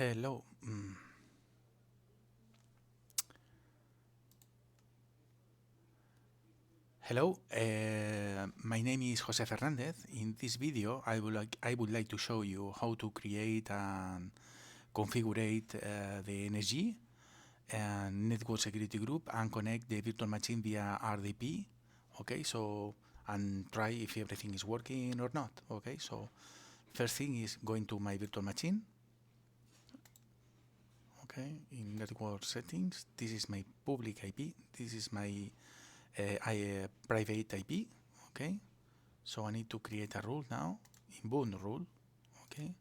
Hello. Hello. My name is Jose Fernandez. In this video, I would like to show you how to create and configure the NSG and network security group and connect the virtual machine via RDP. Okay, so and try if everything is working or not. Okay, so first thing is going to my virtual machine. Okay, in network settings, this is my public IP. This is my private IP. Okay, so I need to create a rule now, inbound rule. Okay,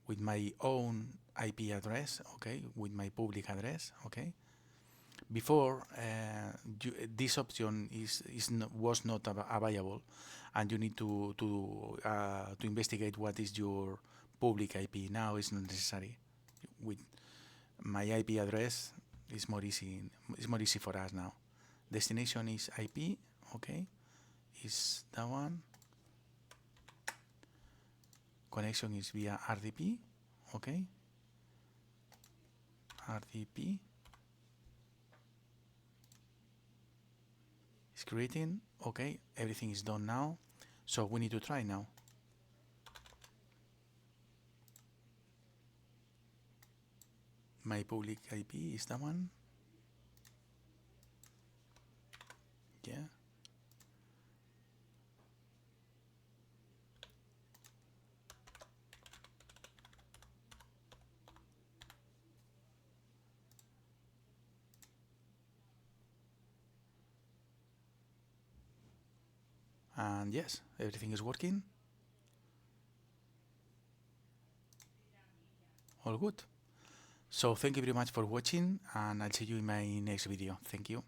with my own IP address. Okay, with my public address. Okay. Before this option was not available, and you need to investigate what is your public IP. Now it's not necessary. With my IP address, it's more easy. It's more easy for us now. Destination is IP. Okay, is that one. Connection is via RDP. Okay, RDP. It's creating. Okay, everything is done now. So we need to try now. My public IP is that one. Yeah. And yes, everything is working. All good. So thank you very much for watching, and I'll see you in my next video. Thank you.